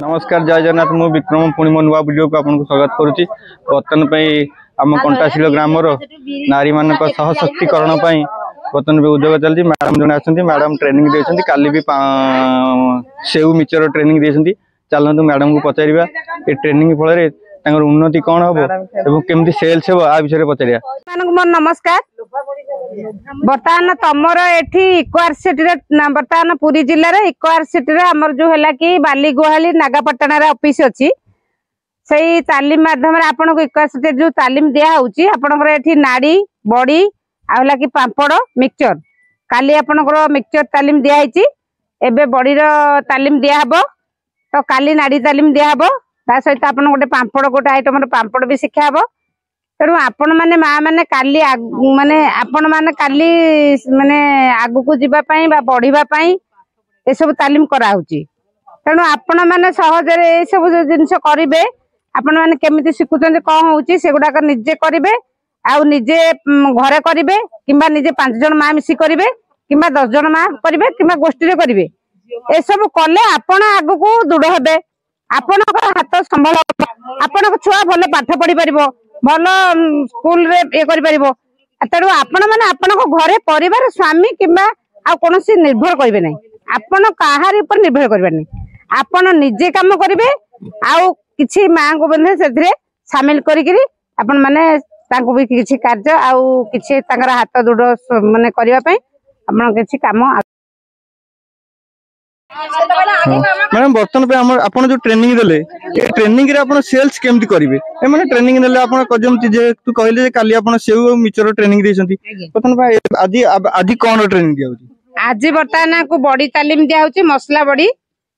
नमस्कार जय जगन्नाथ मु विक्रम पुणी मो नुआ वीडियो को आपको स्वागत करुच्ची। बर्तमान आम कंटाशिल ग्राम नारी मान सशक्तिकरण बर्तमान उद्योग चलती। मैडम जन आसती मैडम ट्रेनिंग देती काली भी सेऊ मिचर ट्रेनिंग देती। चलतु मैडम को पचार ये ट्रेनिंग फल उन्नति कौन हम केमती सेल्स हो आ विषय पचार। नमस्कार बर्तमान तुमर एठी इक्वारसिटी बर्तमान पुरी जिले में इक्वारसिटी आमर जो है कि बाली गुहाली नागापटना ऑफिस अच्छी से तालीम माध्यम आपन को इक्वारसिटी जो तालीम दिया आपनकर एठी नाड़ी बड़ी आला कि पापड़ मिक्सचर काली आपनकर मिक्सचर तालीम दिया एबे बड़ी तालीम दिया हबो तो काली नाड़ी तालीम दिया हबो ता सहित आपन गोटे पापड़ गोटे आइटम पापड़ भी शिक्षा हबो। तेणु आपण मैंने माँ मैंने काली माने आपण मैंने काली माने आगु को जीवा पाई बा बढ़िबा पाई ए सब तालीम करा होची। तेणु आपण मैंने सहजरे ए सब जिनस करिवे आपण मैंने केमिति शिखुचंदे कौन होची सेगुडा का निजे करिवे आउ निजे घरे करिवे किंबा निजे 5 जन माँ मिसी करिवे किंबा 10 जन माँ करिवे किंबा गोष्ठी रे करिवे ए सब कले आपण आगु को दृढ़ हेबे आपण हाथ संभाल आपण छुआ भले पाठ पढ़ी परिबो भल स्कूल रे ये करि परिबो। तेणु आपण माने आपण घरे परिवार स्वामी किंबा आ कोनोसी निर्भर करिवे नै आपण काहार ऊपर निर्भर करिवे नै आपण निजे काम करिवे आउ किछि मां को बंधे सेथरे शामिल करिकरी आपण माने तांको भी किछि कार्य आउ किछि तांकर हाथ दुड माने करिवा पई आपण किछि काम। मैडम बर्तन पे आपण जो ट्रेनिंग देले ये ट्रेनिंग रे आपण सेल्स केमती करिवे ए माने ट्रेनिंग देले आपण कजमती जे तू कहले जे काली आपण सेउ मिचर ट्रेनिंग देछंती बर्तन भाई आदि कोन ट्रेनिंग दिया होची। आज बर्तमान को बड़ी तालीम दिया होची मसला बड़ी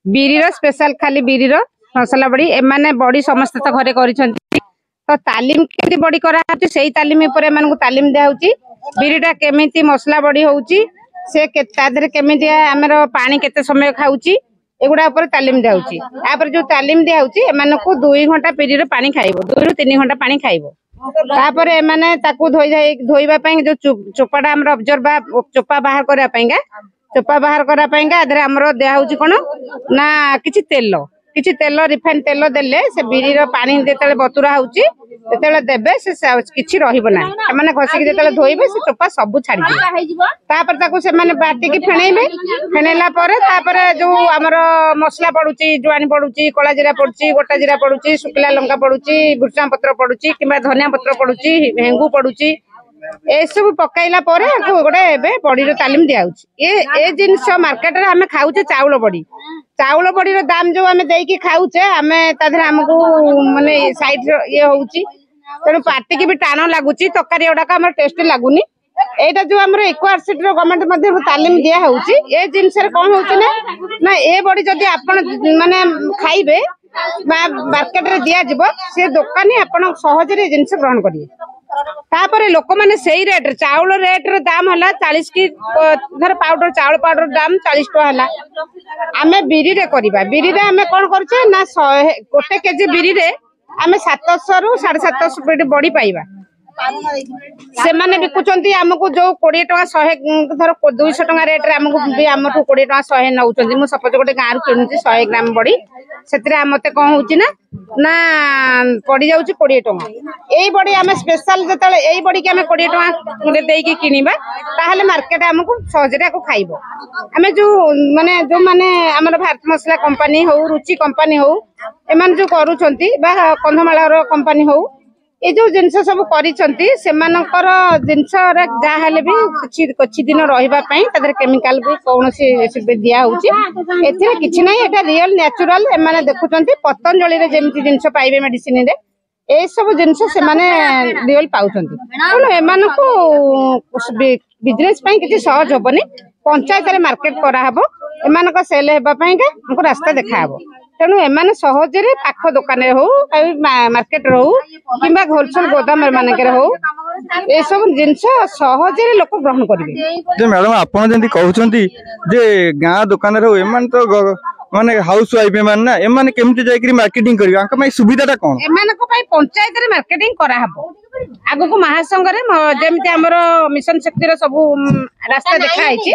बीरीर स्पेशल खाली बीरीर मसला बड़ी ए माने बड़ी समस्त तो घरे करिसंती तो तालीम केमती बड़ी करा होची सेही तालीम ऊपर ए माने को तालीम दिया होची बीरीटा केमिति मसला बड़ी होची से केमिति आमर पानी केते समय खाऊची एगुड़ा ऊपर तालीम दिया होची। आपर जो तालीम दिया होची एमान को 2 घंटा पीरियड पानी खाइबो 2 ରୁ 3 घंटा पानी खाइबो तापर एमाने ताकू धोइबा पई जो चोपाडा हमर ऑब्जर्व चोपा बाहर करा पईगा चोपा बाहर करा पईगा अदरे हमर दिया होची कोन ना किछि तेल रिफाइन तेल देले से बीरीर पानी जेतेले बतुरा होची तेतेले देबे से किछि रहिबो ना माने घसी के जेतेले धोइबे से चोपा सब छाडी दिबे तापर ताकू से माने बाटी के फेणैबे फेणैला परे तापर जो हमर मसला पडुची जुआनी पडुची कला जीरा पडुची गोटा जीरा पडुची सुखला लंका पडुची भुर्सा पत्र पडुची किबा धनिया पत्र पडुची हेंगू पडुची ए सब पकाइला परे गोटे एबे बड़ी रो तालीम दिया होची ए जिंस मार्केट रे हमें खाउचे चाउल बड़ी रो दाम जो हमें देई की खाउचे हमें ताधरे हमको माने साइड ये होची तेणु पार्टी की भी टाण लागुची तकारी ओडा का हमर टेस्ट लागुनी एटा जो हमर इक्वारसिटी रो गवर्नमेंट मध्ये तालीम दिया होची ए जिंस रे कोन होची ना ए बड़ी जदी आपण माने खाइबे मार्केट रे दिया जिवो से दुकानी आपण सहज रे जिंस ग्रहण करिए तापर लोक माने सही रेट चाउल रेट रो दाम हला 40 की धर पाउडर चाउल पाउडर दाम 40 टका हला आमे बीरी रे करबा बीरी रे हमें कोन करछे ना 100 गोटे केजी बीरी रे हमें 700 रु 750 पेटी बड़ी पाइबा से माने बिकुचंती हमको जो 20 टका 100 धर 200 टका रेट रे हमको भी हमठु 20 टका 100 नउचंती मु सपोज गोटे गां रु किनुची 100 ग्राम बड़ी सेतरे हमते कोन होची ना पड़ी जाउची 20 टका एई बड़ी हमें स्पेशल जतले एई बड़ी के हमें 20 टका रे देई के किनिबा ताहले मार्केट हमको सहजरे को खाइबो हमें जो माने हमर भारत मसला कंपनी हो रुचि कंपनी हो एमान जो करूचंती बा कंधमाला रो कंपनी हो ए जो जिनस सब करिसंती सेमानकर जिनस रे जा हेले भी कुछ दिन रहिबा पई तादर केमिकल भी कोनोसी दिया होची एथिरे किछि नै एटा रियल नेचुरल ए माने देखुचंती पतंजलि रे जेमति जिनस पाइबे मेडिसिन रे ए सब जिनस से माने रियल पाउचंती तेणु एमान को बिजनेस पई किछि सहज होबनी पंचायत रे मार्केट करा हबो एमान को सेल हेबा पई का हमको रास्ता देखा हबो तेणु एमाने सहजरे पाख दुकान हो मार्केट रो किंबा होलसेल गोदाम मानक हो ए सब जिनस सहजरे लोक ग्रहण करिवे जे मैडम आपण जंती कहउचंती जे गां दुकान रो एमान तो माने हाउस वाइफ मान ना एमाने केमति जाय करी मार्केटिंग करिवे अंक पई सुविधाटा कोन एमान को पई पंचायत रे मार्केटिंग करा हबो आगो को महासंघ रे जेमति हमर मिशन शक्ति रो सब रास्ता देखा आइची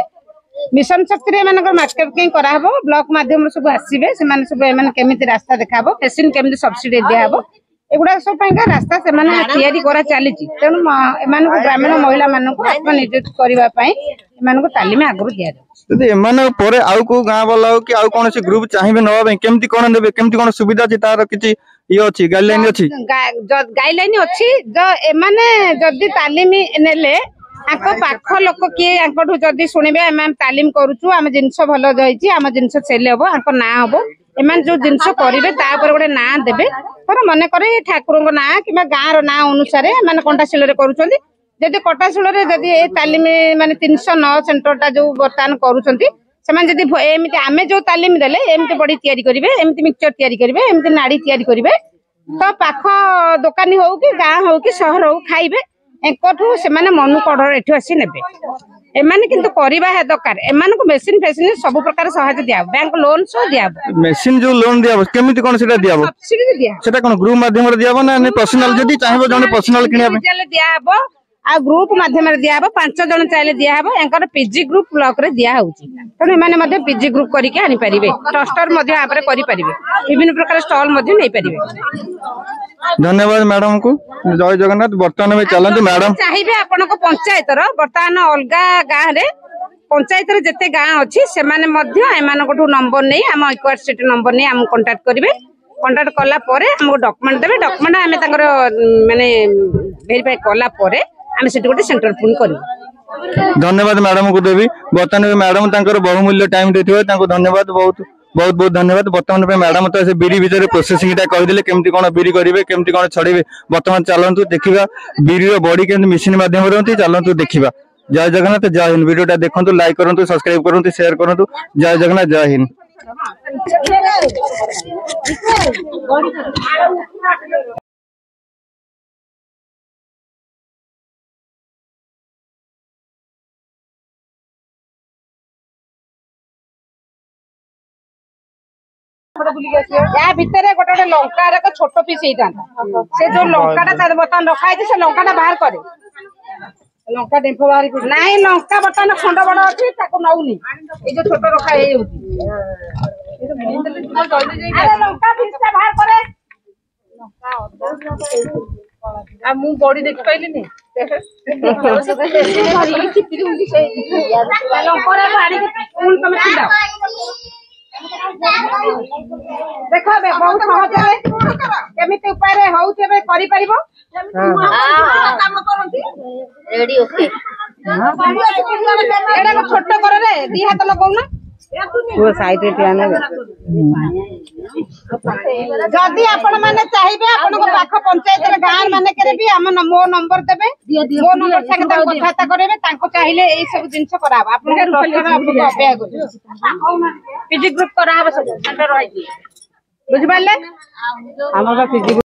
मिशन शक्ति मार्केटिंग कराहब ब्लॉक माध्यम सब आसवे से केमी रास्ता देखा मेसीन केमी सब्सिडी दिहब एगुड़ा सब रास्ता से करा चली तेणु ग्रामीण महिला मानक आत्मनियोजित करने तालीम आगु दि যদি এমান পরে আউ কো গাঁ বালা কি আউ কোনসি গ্রুপ চাহিবে নবা ভাই কেমতি কোন নেবে কেমতি কোন সুবিধা আছে তার কিছু ই আছে গাইডলাইন আছে गाइडलाइन अच्छी एमाने जदि तालीम नेले आको पाख लोक किए आंकठू जदि सुनिबे एम तालीम करूछु आम जिंस भल जाईची आम जिंस सेल हबो आंको ना हबो एमान जो जिंस करिवे ता पर गोटे ना देबे पर मने करे ठाकुरंग ना किबा गां रो ना अनुसार माने कंटाशिल रे करूछंती जदि कटाशिल रे जदि ए तालीम माने 309 सेंटर ता जो बर्तमान करूछंती सेमान जदि एमिति आमे जो तालीम देले एमिति बड़ी तयारी करिवे एमिति मिक्सचर तयारी करिवे एमिति नाड़ी तयारी करिवे तो पाख दुकानी हो कि गाँ हो कि सहर हो खाइबे एंकठू से मनु कड़र एठू आसी नेबे एमाने किंतु करबा है दरकार एमान को मेसिन फेसिन सब प्रकार सहायता दिया बैंक लोन सो दिया मेसिन जो लोन दिया केमिति कोन सेटा दिया सब्सिडी दिया सेटा कोन ग्रुप माध्यम रे दिया ना पर्सनल जदी चाहेबो जने पर्सनल किनिया दिया हबो आ ग्रुप माध्यम रे दिया हबो 5 जन चाइले दिया हबो एंकर पीजी ग्रुप ब्लॉक रे दिया होउची तने माने मध्ये पीजी ग्रुप करी के आनी परिबे क्लस्टर मध्ये आपरे करी परिबे विभिन्न प्रकार स्टॉल मध्ये नै परिबे धन्यवाद मैडम को जय जगन्नाथ वर्तमान में चलंतु मैडम चाहिबे आपन को पंचायत रो वर्तमान अलगा गां रे पंचायत रे जते गां अछि से माने मध्ये एमान कोठू नंबर नै हम इक्वार सिटी नंबर नै हम कांटेक्ट करिवे कांटेक्ट कला परे हमको डॉक्यूमेंट देबे डॉक्यूमेंट हमें ताकर माने वेरीफाई कला परे हम सेठी गोटे सेंटर पुन करू धन्यवाद मैडम को देवी बर्तमान मैडम तांकर बहुमूल्य टाइम देथिबे तांको धन्यवाद बहुत बहुत बहुत धन्यवाद बर्तमान पे मैडम तो से बिरी भीतर प्रोसेसिंग टा कहि देले केमती कोन बिरी करिवे केमती कोन छड़ीबे बर्तमान चलंतु देखिबा बिरी रो बॉडी केमती मशीन माध्यम रे होती चलंतु देखिबा जय जगन्नाथ जय हिंद वीडियो टा देखंतु लाइक करंतु सब्सक्राइब करंतु शेयर करंतु जय जगन्नाथ जय हिंद या भितर गोटे लंका छोट पीस से जो लंका बर्तमान रखाई से लंका बाहर करे लंका डेम्फ बाहर ना लंका बर्तमान खंड बड़ अच्छी नौनी ये जो छोट रखा लंका पीस बाहर करे मु बड़ी देख पाइली देख बहुत सहज केमिति उपाय होउछे करि परिबो काम करंती रेडी ओके एडा छोट कर रे दी हाथ लगाउना वो साइड रे टियाने जदी आपण माने चाहिबे आपण को पाख पंचायत रे गां माने करे भी हम मो नंबर देबे मो नंबर संगे ता कथा करेबे तांको चाहिले एई सब जिंस कराबा आपण के ट्रस्टर आपण अपेक्षा करू पीजी ग्रुप कराबा सब सेंटर रही बुझ पाले हमर पीजी